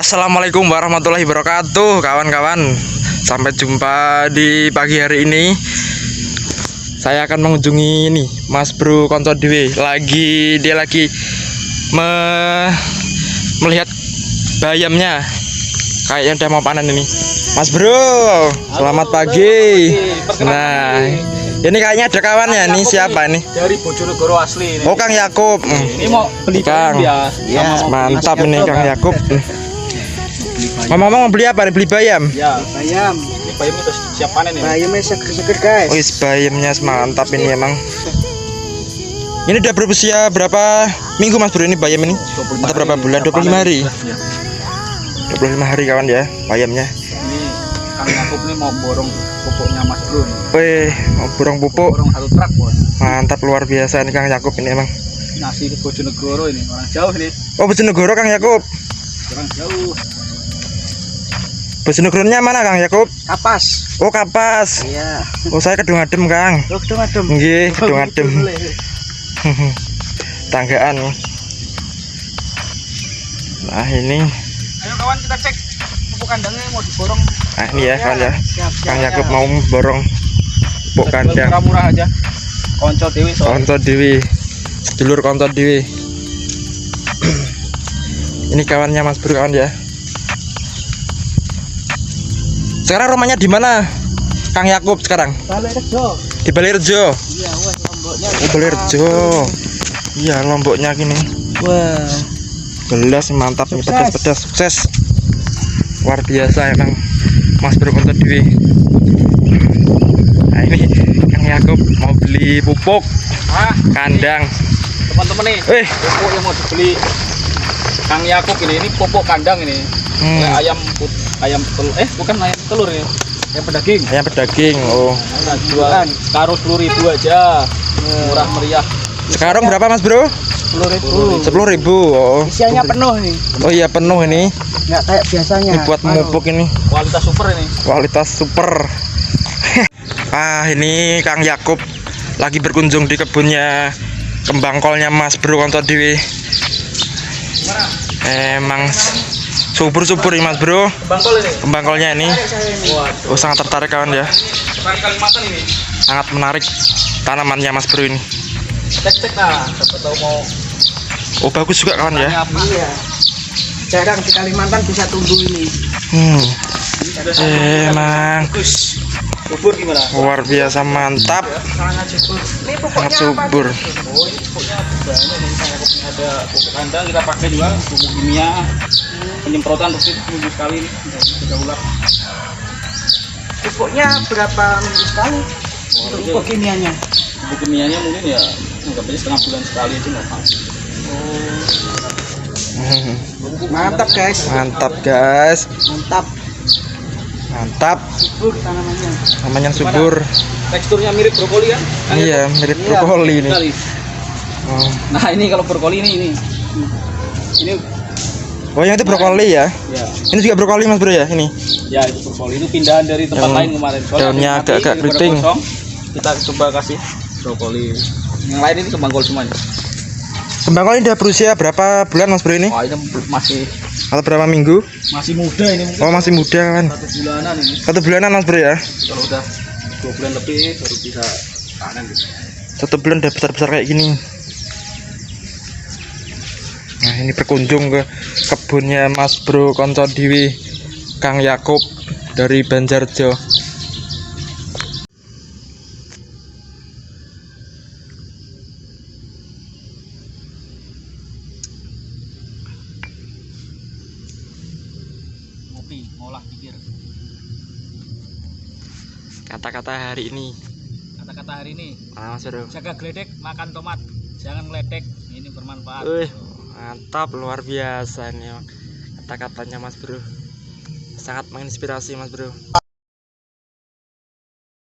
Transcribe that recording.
Assalamualaikum warahmatullahi wabarakatuh, kawan-kawan. Sampai jumpa di pagi hari ini. Saya akan mengunjungi ini Mas Bro Konco Dewe. Dia lagi melihat bayamnya. Kayaknya udah mau panen ini. Mas Bro, selamat pagi. Nah, ini kayaknya ada kawannya nih. Siapa nih? Dari Bojonegoro asli ini. Oh, Kang Yakub. Ini mau beli Kang. ya. Mantap ini Kang Yakub. Ngomong-ngomong beli apa nih? Beli bayam? Ya, bayam. Ini bayamnya udah siap panen ini. Bayamnya seger-seger, guys. Wis bayamnya mantap ini emang. Ini udah berusia berapa minggu Mas Bro ini bayam ini? Atau berapa bulan? 25 hari. 25 hari kawan ya bayamnya. Ini Kang Yakub ini mau borong pupuknya Mas Bro nih. Wih, mau borong pupuk. Borong 1 truk, Bos. Mantap luar biasa nih Kang Yakub ini emang. Nasi di Bojonegoro ini, orang jauh ini. Oh, Bojonegoro Kang Yakub. Orang jauh. Bojonegoronya mana Kang Yakub? Kapas. Oh, Kapas. Iya. Oh, saya Kedung Adem Kang. Loh, adem. Nggih, Kedung Adem. Tanggaan. Nah, ini. Ayo kawan kita cek pupuk kandangnya mau diborong. Nah, ini ya kawan ya. Siap, Kang Yakub mau borong pupuk kandang. Murah-murah aja. Konco Dewi soalnya. Konco Dewi, sedulur Konco Dewi. Ini kawannya Mas Bro kawan ya. Sekarang rumahnya di mana, Kang Yakub sekarang? Balairejo. Di Balairejo. Iya, wah, lomboknya. Oh, Balairejo. Iya, lomboknya gini. Wah, Gelas mantap nih, Sukses. pedas-pedas, sukses. Luar biasa emang Mas Bro Konco Dewi. Nah, ini Kang Yakub mau beli pupuk kandang. Teman-teman nih, pupuk yang mau dibeli Kang Yakub ini pupuk kandang ini. Ayam telur, bukan ayam telur ini. Ayam pedaging. Ayam pedaging. Oh. Nah, jualan karo 10.000 aja. Murah meriah. Sekarang berapa Mas Bro? 10.000. 10.000. Oh. Isiannya penuh nih. Oh iya penuh ini. Nggak kayak biasanya. Ini buat mupuk ini. Kualitas super ini. Kualitas super. Ini Kang Yakub lagi berkunjung di kebunnya kembang kolnya Mas Bro Konco Dewi. Emang subur-subur nih Mas Bro. Kembang kol ini. Kembang kolnya ini. Waduh. Oh, sangat tertarik kawan ya. Kembang Kalimantan ini. Sangat menarik tanamannya Mas Bro ini. Cek-cek nah, siapa tahu mau. Oh, bagus juga kawan ya. Apa? Iya. Jarang di Kalimantan bisa tumbuh ini. Emang Bagus. Subur gimana? luar biasa mantap. Sangat subur. Ini Sangat pupuknya apa? subur. Oh, ini pupuknya banyak nih. Kang Yakub ini ada pupuk kandang, kita pakai juga pupuk kimia. Penyemprotan rutin seminggu sekali nih. Sudah ulang. Pupuknya berapa minggu sekali? Untuk pupuk kimianya. Pupuk kimianya mungkin ya anggapnya setengah bulan sekali itu nggak apa. Mantap, guys. Mantap guys. Mantap. Mantap. Subur tanamannya. Namanya subur. Teksturnya mirip brokoli kan? Iya, mirip brokoli ini. Sekali. Oh. Nah ini kalau brokoli ini. Oh, yang itu brokoli ya? Ya, Ini juga brokoli Mas Bro ya? Ini. ya itu brokoli itu pindahan dari tempat Yang lain kemarin. daunnya mati, agak-agak daripada keriting. kosong, kita coba kasih brokoli. Yang lain ini kembang kol semuanya. Kembang kol ini udah berusia berapa bulan Mas Bro ini? Wah ini masih Atau berapa minggu? muda ini mungkin. Oh, masih muda kan. 1 bulanan ini. 1 bulanan Mas Bro ya? Kalau udah 2 bulan lebih baru bisa panen gitu. 1 bulan udah besar-besar kayak gini. Nah, ini berkunjung ke kebunnya Mas Bro Konco Dewi Kang Yakub dari Banjarjo. Ngopi, ngolah pikir. Kata-kata hari ini. Kata-kata hari ini, Mas Bro. jaga geledek, makan tomat, jangan ngeledek. Ini bermanfaat. Mantap luar biasa nih kata-katanya Mas Bro. Sangat menginspirasi Mas Bro.